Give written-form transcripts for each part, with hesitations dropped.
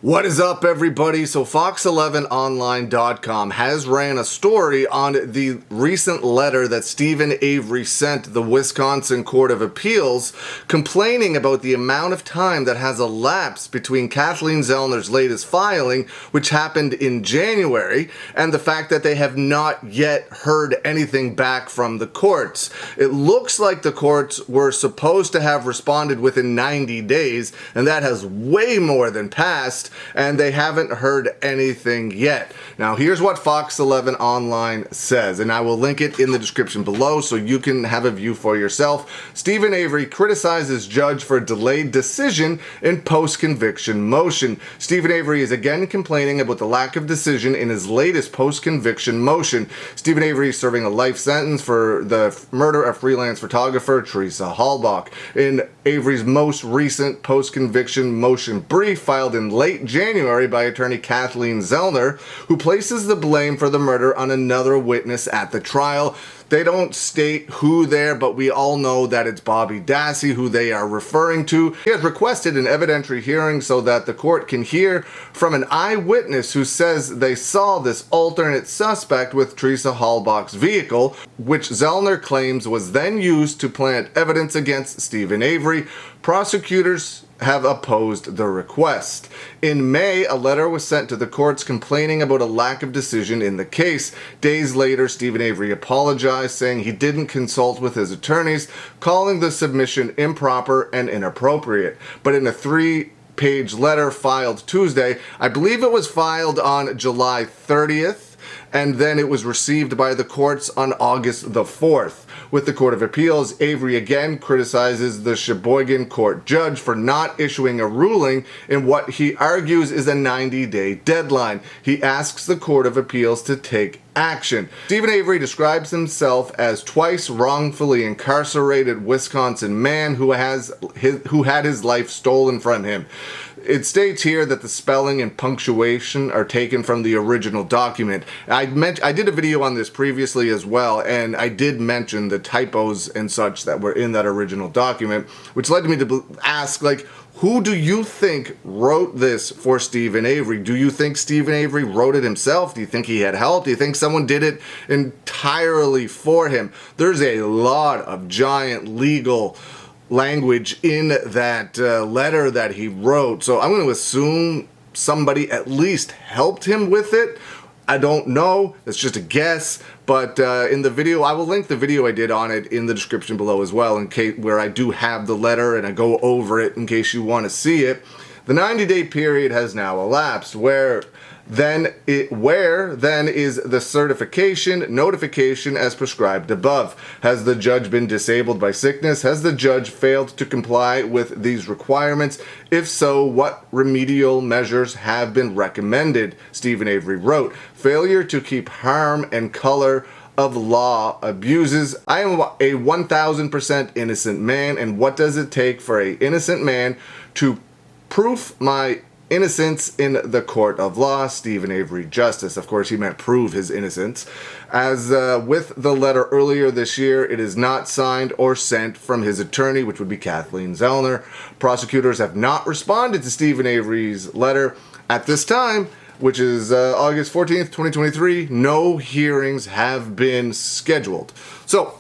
What is up, everybody? So Fox11online.com has ran a story on the recent letter that Stephen Avery sent the Wisconsin Court of Appeals complaining about the amount of time that has elapsed between Kathleen Zellner's latest filing, which happened in January, and the fact that they have not yet heard anything back from the courts. It looks like the courts were supposed to have responded within 90 days, and that has way more than passed, and they haven't heard anything yet. Now, here's what Fox 11 Online says, and I will link it in the description below so you can have a view for yourself. Stephen Avery criticizes judge for delayed decision in post-conviction motion. Stephen Avery is again complaining about the lack of decision in his latest post-conviction motion. Stephen Avery is serving a life sentence for the murder of freelance photographer Teresa Halbach. In Avery's most recent post-conviction motion brief filed in late January by attorney Kathleen Zellner, who places the blame for the murder on another witness at the trial. They don't state who there, but we all know that it's Bobby Dassey who they are referring to. He has requested an evidentiary hearing so that the court can hear from an eyewitness who says they saw this alternate suspect with Teresa Halbach's vehicle, which Zellner claims was then used to plant evidence against Stephen Avery. Prosecutors have opposed the request. In May, a letter was sent to the courts complaining about a lack of decision in the case. Days later, Stephen Avery apologized, saying he didn't consult with his attorneys, calling the submission improper and inappropriate. But in a three-page letter filed Tuesday, I believe it was filed on July 30th, and then it was received by the courts on August the 4th. With the Court of Appeals, Avery again criticizes the Sheboygan Court judge for not issuing a ruling in what he argues is a 90-day deadline. He asks the Court of Appeals to take action. Stephen Avery describes himself as twice wrongfully incarcerated Wisconsin man who had his life stolen from him. It states here that the spelling and punctuation are taken from the original document. I did a video on this previously as well, and I did mention the typos and such that were in that original document, which led me to ask, who do you think wrote this for Stephen Avery? Do you think Stephen Avery wrote it himself? Do you think he had help? Do you think someone did it entirely for him? There's a lot of giant legal language in that letter that he wrote, so I'm going to assume somebody at least helped him with it. I don't know, it's just a guess, but in the video, I will link the video I did on it in the description below as well, in case where I do have the letter and I go over it in case you want to see it. The 90-day period has now elapsed, where then is the certification notification as prescribed above. Has the judge been disabled by sickness? Has the judge failed to comply with these requirements? If so, what remedial measures have been recommended? Stephen Avery wrote, failure to keep harm and color of law abuses. I am a 1000% innocent man, and what does it take for an innocent man to prove my innocence in the court of law? Stephen Avery, Justice. Of course, he meant prove his innocence. As with the letter earlier this year, it is not signed or sent from his attorney, which would be Kathleen Zellner. Prosecutors have not responded to Stephen Avery's letter at this time, which is August 14th, 2023. No hearings have been scheduled. So,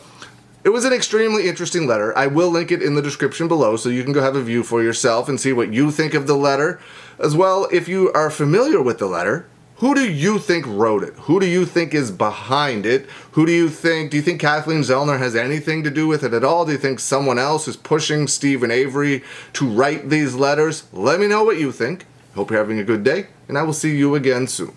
it was an extremely interesting letter. I will link it in the description below so you can go have a view for yourself and see what you think of the letter. As well, if you are familiar with the letter, who do you think wrote it? Who do you think is behind it? Do you think Kathleen Zellner has anything to do with it at all? Do you think someone else is pushing Stephen Avery to write these letters? Let me know what you think. Hope you're having a good day, and I will see you again soon.